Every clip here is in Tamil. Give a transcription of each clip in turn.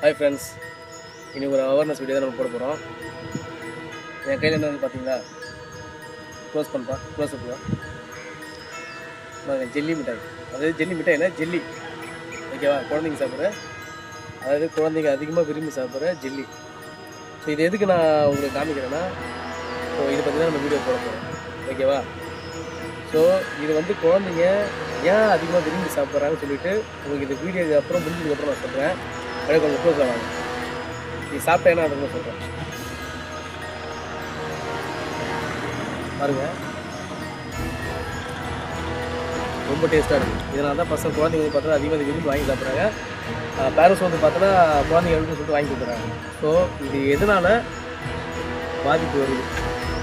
ஹாய் ஃப்ரெண்ட்ஸ், இன்னைக்கு ஒரு அவேர்னஸ் வீடியோ தான் நம்ம போட போகிறோம். என் கையில் என்ன பார்த்தீங்களா, க்ளோஸ் பண்ணுப்பா, க்ளோஸ் அப்லாம் ஜெல்லி மிட்டாய். அதாவது ஜெல்லி மிட்டாய் இல்லை, ஜெல்லி. ஓகேவா? குழந்தைங்க சாப்பிட்ற, அதாவது குழந்தைங்க அதிகமாக விரும்பி சாப்பிட்ற ஜெல்லி. ஸோ இது எதுக்கு நான் உங்களுக்கு காமிக்கிறேன்னா, ஸோ இதை பற்றி தான் நம்ம வீடியோ போட போகிறோம். ஓகேவா? ஸோ இது வந்து குழந்தைங்க ஏன் அதிகமாக விரும்பி சாப்பிட்றாங்கன்னு சொல்லிட்டு உங்களுக்கு இந்த வீடியோக்கு அப்புறம் முடிஞ்சதுக்கப்புறம் நான் சொல்கிறேன். அப்படியே கொஞ்சம் க்ளோஸில் வாங்க. நீ சாப்பிட்டா என்ன ஆகுதுன்னு சொல்கிறேன் பாருங்கள். ரொம்ப டேஸ்ட்டாக இருக்குது. இதனால தான் பசங்க குழந்தைங்க வந்து பார்த்தா அதிகமாக விரும்பி வாங்கி சாப்பிட்றாங்க. பேரண்ட்ஸ் வந்து பார்த்தோன்னா குழந்தைங்க எடுத்து சொல்லிட்டு வாங்கி கொடுக்குறாங்க. ஸோ இது எதனால் பாதிப்பு வருது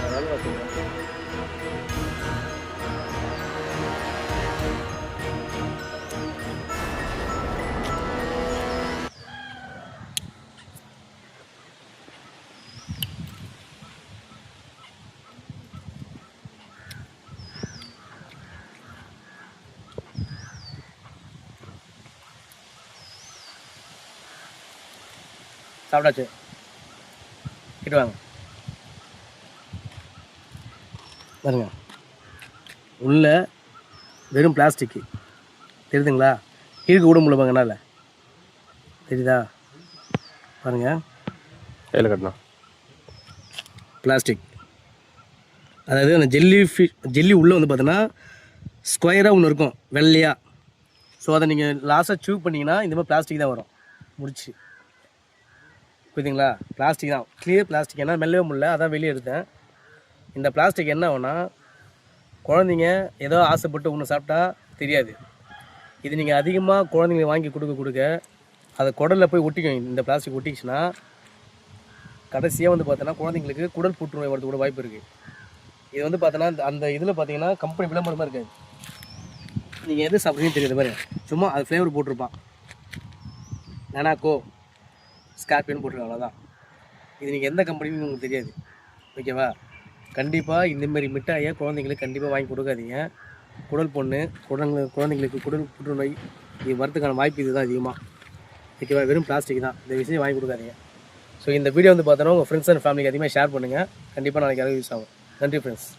அதனால நான் சொல்கிறேன். சாப்பிட்டாச்சு, கிட்ட வாங்க பாருங்க. உள்ள வெறும் பிளாஸ்டிக்கு தெரியுதுங்களா? இழுக்க கூட முடியல பாருங்கனால, தெரியுதா? பாருங்க, கையில் கட்டணும் பிளாஸ்டிக். அதாவது அந்த ஜெல்லி உள்ளே வந்து பார்த்தோன்னா ஸ்கொயராக ஒன்று இருக்கும் வெள்ளையாக. ஸோ அதை நீங்கள் லாஸ்ட்டாக சூவ் பண்ணிங்கன்னா இந்த மாதிரி பிளாஸ்டிக் தான் வரும். முடிச்சு புரியுதுங்களா? பிளாஸ்டிக் தான், கிளியர் பிளாஸ்டிக். ஏன்னா மெல்லவே முடியல, அதான் வெளியே எடுத்தேன். இந்த பிளாஸ்டிக் என்ன ஆகும்னா, குழந்தைங்க ஏதோ ஆசைப்பட்டு ஒன்று சாப்பிட்டா தெரியாது. இது நீங்கள் அதிகமாக குழந்தைங்களுக்கு வாங்கி கொடுக்க அதை குடலில் போய் ஒட்டிக்கும். இந்த பிளாஸ்டிக் ஒட்டிச்சுன்னா கடைசியாக வந்து பார்த்தோன்னா குழந்தைங்களுக்கு குடல் புற்றுநோய் வரது கூட வாய்ப்பு இருக்குது. இது வந்து பார்த்தோன்னா அந்த இதில் பார்த்தீங்கன்னா கம்பெனி விளம்பரமாக இருக்காது. நீங்கள் எது சாப்பிட்றீங்கன்னு தெரியுது பாரு, சும்மா அது ஃப்ளேவர் போட்டிருப்பான். நானாக்கோ ஸ்கார்பியோன்னு போட்டிருக்காங்க, அவ்வளோதான். இது நீங்கள் எந்த கம்பெனின்னு உங்களுக்கு தெரியாது. ஓகேவா? கண்டிப்பாக இந்தமாரி மிட்டாயை குழந்தைங்களுக்கு கண்டிப்பாக வாங்கி கொடுக்காதீங்க. குடல் பொண்ணு குழந்தைங்களுக்கு குடல் புற்றுநோய் இது வரதுக்கான வாய்ப்பு இதுதான் அதிகமாக. ஓகேவா? வெறும் பிளாஸ்டிக் தான். இந்த விஷயம் வாங்கி கொடுக்காதீங்க. ஸோ இந்த வீடியோ வந்து பார்த்தோன்னா உங்கள் ஃப்ரெண்ட்ஸ் அண்ட் ஃபேமிலிக்கு அதிகமாக ஷேர் பண்ணுங்கள். கண்டிப்பாக நாளைக்கு யாரும் யூஸ் ஆகும். நன்றி ஃப்ரெண்ட்ஸ்.